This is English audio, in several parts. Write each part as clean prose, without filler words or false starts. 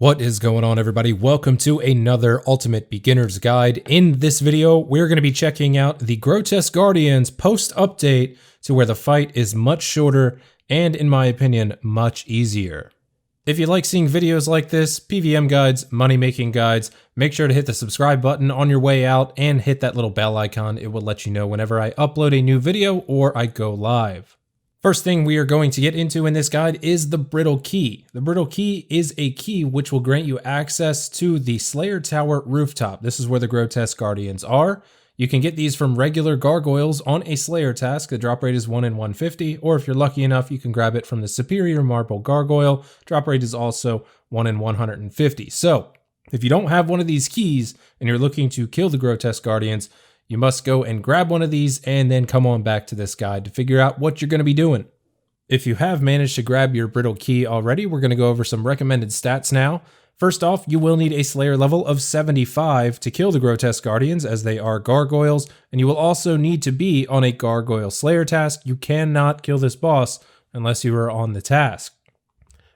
What is going on, everybody? Welcome to another Ultimate Beginner's Guide. In this video, we're going to be checking out the Grotesque Guardians post-update to where the fight is much shorter and, in my opinion, much easier. If you like seeing videos like this, PVM guides, money-making guides, make sure to hit the subscribe button on your way out and hit that little bell icon. It will let you know whenever I upload a new video or I go live. First thing we are going to get into in this guide is the Brittle key. The Brittle key is a key which will grant you access to the Slayer Tower rooftop. This is where the Grotesque Guardians are. You can get these from regular gargoyles on a Slayer task. The drop rate is 1 in 150, or if you're lucky enough, you can grab it from the Superior Marble Gargoyle. Drop rate is also 1 in 150. So, if you don't have one of these keys and you're looking to kill the Grotesque Guardians, you must go and grab one of these and then come on back to this guide to figure out what you're going to be doing. If you have managed to grab your Brittle key already, we're going to go over some recommended stats now. First off, you will need a Slayer level of 75 to kill the Grotesque Guardians, as they are gargoyles, and you will also need to be on a Gargoyle Slayer task. You cannot kill this boss unless you are on the task.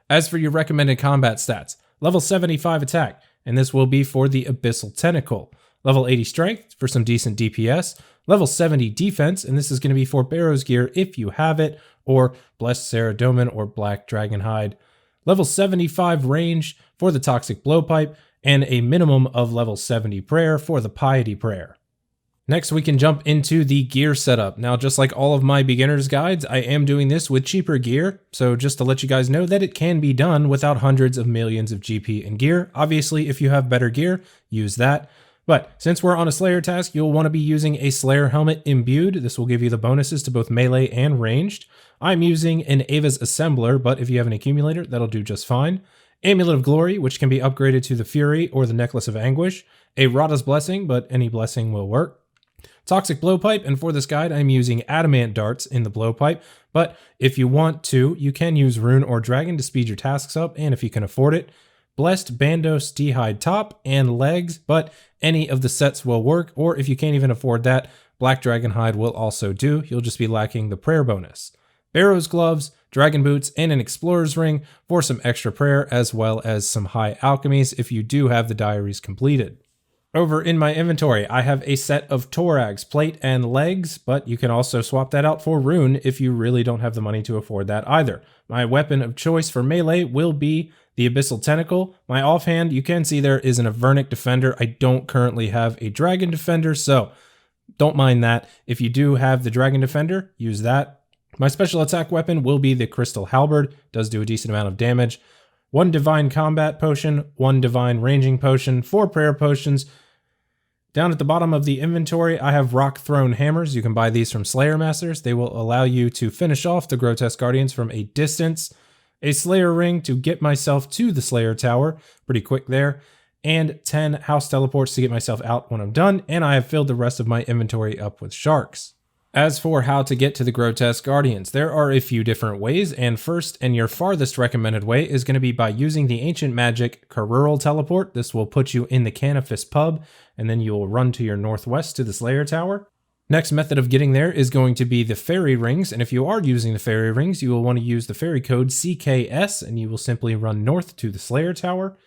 As for your recommended combat stats, level 75 attack, and this will be for the Abyssal Tentacle. Level 80 strength for some decent DPS, level 70 defense, and this is going to be for Barrow's Gear if you have it, or Blessed Saradomin or Black Dragonhide. Level 75 range for the Toxic Blowpipe, and a minimum of level 70 prayer for the Piety Prayer. Next, we can jump into the gear setup. Now, just like all of my beginner's guides, I am doing this with cheaper gear, so just to let you guys know that it can be done without hundreds of millions of GP in gear. Obviously, if you have better gear, use that. But since we're on a Slayer task, you'll want to be using a Slayer helmet imbued. This will give you the bonuses to both melee and ranged. I'm using an Ava's Assembler, but if you have an accumulator, that'll do just fine. Amulet of Glory, which can be upgraded to the Fury or the Necklace of Anguish. A Rada's Blessing, but any blessing will work. Toxic Blowpipe, and for this guide, I'm using Adamant Darts in the Blowpipe, but if you want to, you can use Rune or Dragon to speed your tasks up, and if you can afford it. Blessed Bandos D'hide top and legs, but any of the sets will work, or if you can't even afford that, Black Dragonhide will also do. You'll just be lacking the prayer bonus. Barrow's gloves, dragon boots, and an explorer's ring for some extra prayer, as well as some high alchemies if you do have the diaries completed. Over in my inventory, I have a set of Torags, plate, and legs, but you can also swap that out for rune if you really don't have the money to afford that either. My weapon of choice for melee will be the Abyssal Tentacle. My offhand, you can see there is an Avernic Defender. I don't currently have a Dragon Defender, so don't mind that. If you do have the Dragon Defender, use that. My special attack weapon will be the Crystal Halberd. Does do a decent amount of damage. 1 Divine Combat Potion, 1 Divine Ranging Potion, 4 Prayer Potions. Down at the bottom of the inventory, I have Rock Throne Hammers. You can buy these from Slayer Masters. They will allow you to finish off the Grotesque Guardians from a distance. A Slayer Ring to get myself to the Slayer Tower, pretty quick there, and 10 House Teleports to get myself out when I'm done, and I have filled the rest of my inventory up with sharks. As for how to get to the Grotesque Guardians, there are a few different ways, and first and your farthest recommended way is going to be by using the Ancient Magic Carural Teleport. This will put you in the Canifis pub, and then you will run to your northwest to the Slayer Tower. Next method of getting there is going to be the fairy rings, and if you are using the fairy rings, you will want to use the fairy code CKS, and you will simply run north to the Slayer Tower.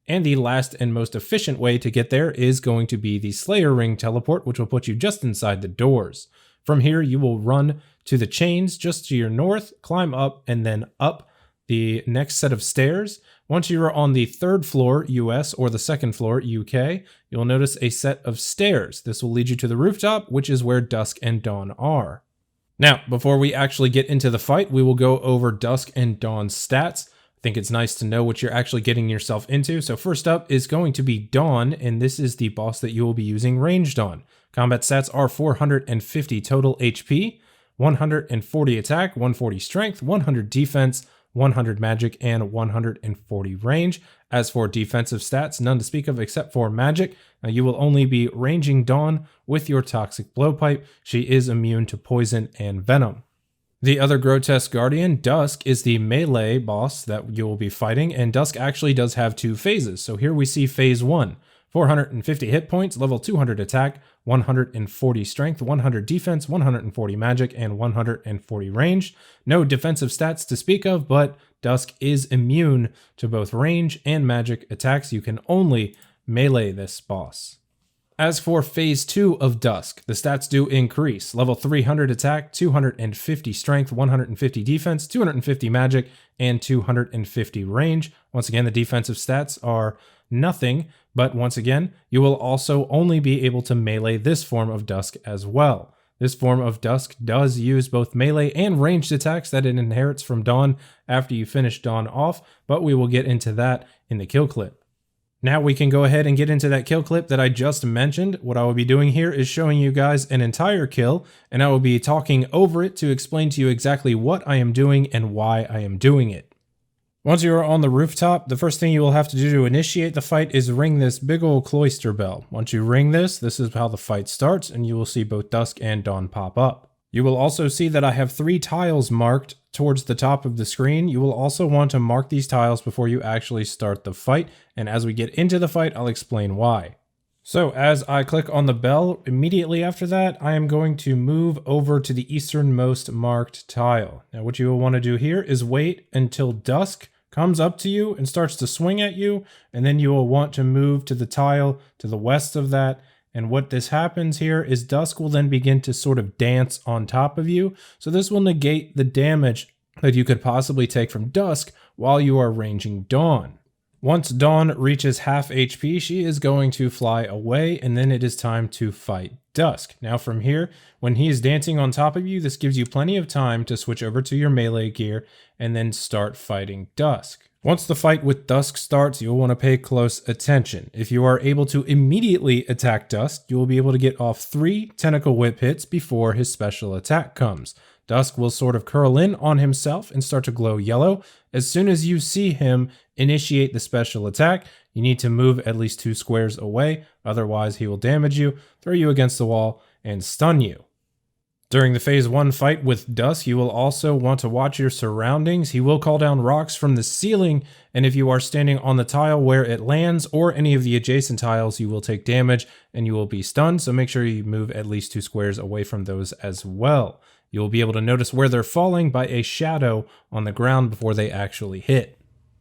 And the last and most efficient way to get there is going to be the Slayer Ring Teleport, which will put you just inside the doors. From here, you will run to the chains just to your north, climb up, and then up the next set of stairs. Once you are on the 3rd floor US or the 2nd floor UK, you'll notice a set of stairs. This will lead you to the rooftop, which is where Dusk and Dawn are. Now, before we actually get into the fight, we will go over Dusk and Dawn's stats. I think it's nice to know what you're actually getting yourself into. So first up is going to be Dawn, and this is the boss that you will be using ranged on. Combat stats are 450 total HP, 140 attack, 140 strength, 100 defense, 100 magic, and 140 range. As for defensive stats, none to speak of except for magic. Now you will only be ranging Dawn with your Toxic Blowpipe. She is immune to poison and venom. The other Grotesque Guardian, Dusk, is the melee boss that you will be fighting, and Dusk actually does have 2 phases. So here we see phase 1. 450 hit points, level 200 attack, 140 strength, 100 defense, 140 magic, and 140 range. No defensive stats to speak of, but Dusk is immune to both range and magic attacks. You can only melee this boss. As for Phase 2 of Dusk, the stats do increase. Level 300 attack, 250 strength, 150 defense, 250 magic, and 250 range. Once again, the defensive stats are nothing, but once again, you will also only be able to melee this form of Dusk as well. This form of Dusk does use both melee and ranged attacks that it inherits from Dawn after you finish Dawn off, but we will get into that in the kill clip. Now we can go ahead and get into that kill clip that I just mentioned. What I will be doing here is showing you guys an entire kill, and I will be talking over it to explain to you exactly what I am doing and why I am doing it. Once you are on the rooftop, the first thing you will have to do to initiate the fight is ring this big ol' cloister bell. Once you ring this is how the fight starts, and you will see both Dusk and Dawn pop up. You will also see that I have 3 tiles marked towards the top of the screen. You will also want to mark these tiles before you actually start the fight, and as we get into the fight, I'll explain why. So as I click on the bell, immediately after that, I am going to move over to the easternmost marked tile. Now what you will want to do here is wait until Dusk comes up to you and starts to swing at you, and then you will want to move to the tile to the west of that. And what this happens here is Dusk will then begin to sort of dance on top of you. So this will negate the damage that you could possibly take from Dusk while you are ranging Dawn. Once Dawn reaches half HP, she is going to fly away, and then it is time to fight Dusk. Now from here, when he is dancing on top of you, this gives you plenty of time to switch over to your melee gear and then start fighting Dusk. Once the fight with Dusk starts, you'll want to pay close attention. If you are able to immediately attack Dusk, you will be able to get off 3 tentacle whip hits before his special attack comes. Dusk will sort of curl in on himself and start to glow yellow. As soon as you see him initiate the special attack, you need to move at least 2 squares away, otherwise he will damage you, throw you against the wall, and stun you. During the Phase 1 fight with Dusk, you will also want to watch your surroundings. He will call down rocks from the ceiling, and if you are standing on the tile where it lands or any of the adjacent tiles, you will take damage and you will be stunned, so make sure you move at least 2 squares away from those as well. You will be able to notice where they're falling by a shadow on the ground before they actually hit.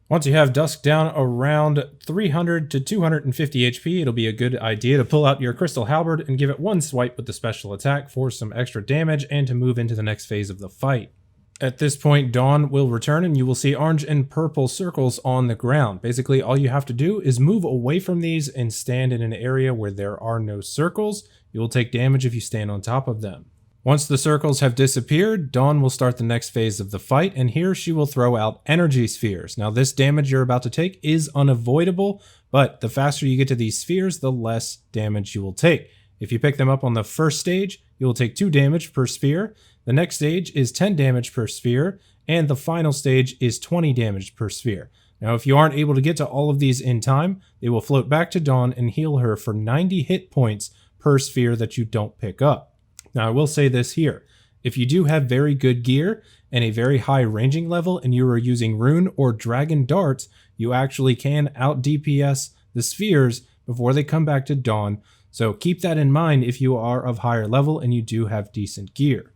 Once you have Dusk down around 300 to 250 HP, it'll be a good idea to pull out your Crystal Halberd and give it 1 swipe with the special attack for some extra damage and to move into the next phase of the fight. At this point, Dawn will return and you will see orange and purple circles on the ground. Basically, all you have to do is move away from these and stand in an area where there are no circles. You will take damage if you stand on top of them. Once the circles have disappeared, Dawn will start the next phase of the fight, and here she will throw out energy spheres. Now this damage you're about to take is unavoidable, but the faster you get to these spheres, the less damage you will take. If you pick them up on the first stage, you will take 2 damage per sphere. The next stage is 10 damage per sphere, and the final stage is 20 damage per sphere. Now if you aren't able to get to all of these in time, they will float back to Dawn and heal her for 90 hit points per sphere that you don't pick up. Now I will say this here, if you do have very good gear and a very high ranging level and you are using rune or dragon darts, you actually can out DPS the spheres before they come back to Dawn, so keep that in mind if you are of higher level and you do have decent gear.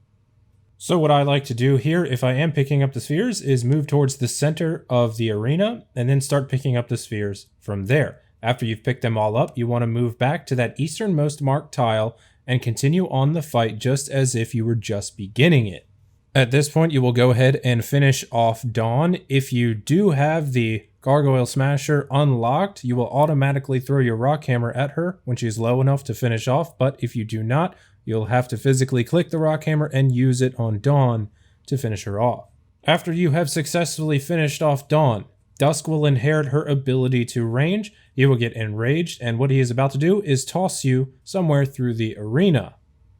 So what I like to do here, if I am picking up the spheres, is move towards the center of the arena and then start picking up the spheres from there. After you've picked them all up, you want to move back to that easternmost marked tile and continue on the fight just as if you were just beginning it. At this point, you will go ahead and finish off Dawn. If you do have the Gargoyle Smasher unlocked, you will automatically throw your rock hammer at her when she's low enough to finish off, but if you do not, you'll have to physically click the rock hammer and use it on Dawn to finish her off. After you have successfully finished off Dawn, Dusk will inherit her ability to range. He will get enraged, and what he is about to do is toss you somewhere through the arena.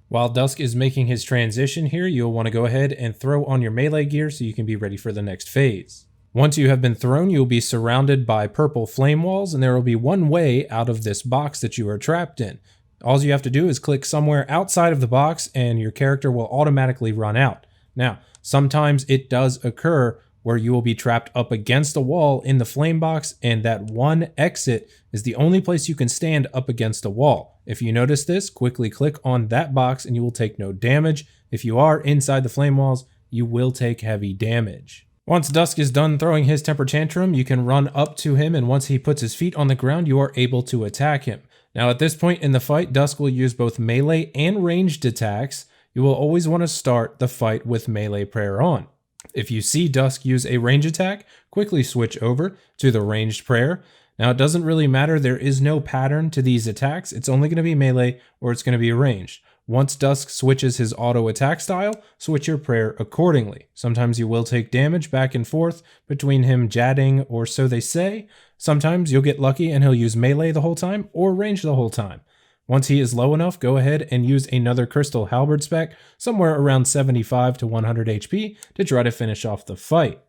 While Dusk is making his transition here, you'll want to go ahead and throw on your melee gear so you can be ready for the next phase. Once you have been thrown, you'll be surrounded by purple flame walls, and there will be one way out of this box that you are trapped in. All you have to do is click somewhere outside of the box, and your character will automatically run out. Now, sometimes it does occur where you will be trapped up against a wall in the flame box, and that one exit is the only place you can stand up against a wall. If you notice this, quickly click on that box and you will take no damage. If you are inside the flame walls, you will take heavy damage. Once Dusk is done throwing his temper tantrum, you can run up to him, and once he puts his feet on the ground, you are able to attack him. Now at this point in the fight, Dusk will use both melee and ranged attacks. You will always want to start the fight with melee prayer on. If you see Dusk use a range attack, quickly switch over to the ranged prayer. Now it doesn't really matter, there is no pattern to these attacks, it's only going to be melee or it's going to be ranged. Once Dusk switches his auto attack style, switch your prayer accordingly. Sometimes you will take damage back and forth between him jadding or so they say. Sometimes you'll get lucky and he'll use melee the whole time or range the whole time. Once he is low enough, go ahead and use another Crystal Halberd spec somewhere around 75 to 100 HP to try to finish off the fight.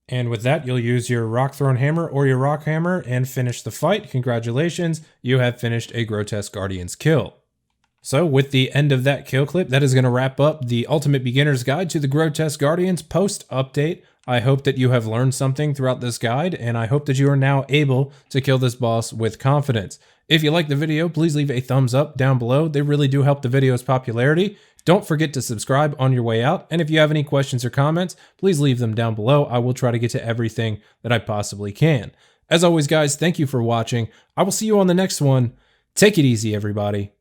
And with that, you'll use your Rock Thrown Hammer or your Rock Hammer and finish the fight. Congratulations, you have finished a Grotesque Guardian's kill. So with the end of that kill clip, that is going to wrap up the Ultimate Beginner's Guide to the Grotesque Guardians post-update. I hope that you have learned something throughout this guide, and I hope that you are now able to kill this boss with confidence. If you liked the video, please leave a thumbs up down below. They really do help the video's popularity. Don't forget to subscribe on your way out, and if you have any questions or comments, please leave them down below. I will try to get to everything that I possibly can. As always, guys, thank you for watching. I will see you on the next one. Take it easy, everybody.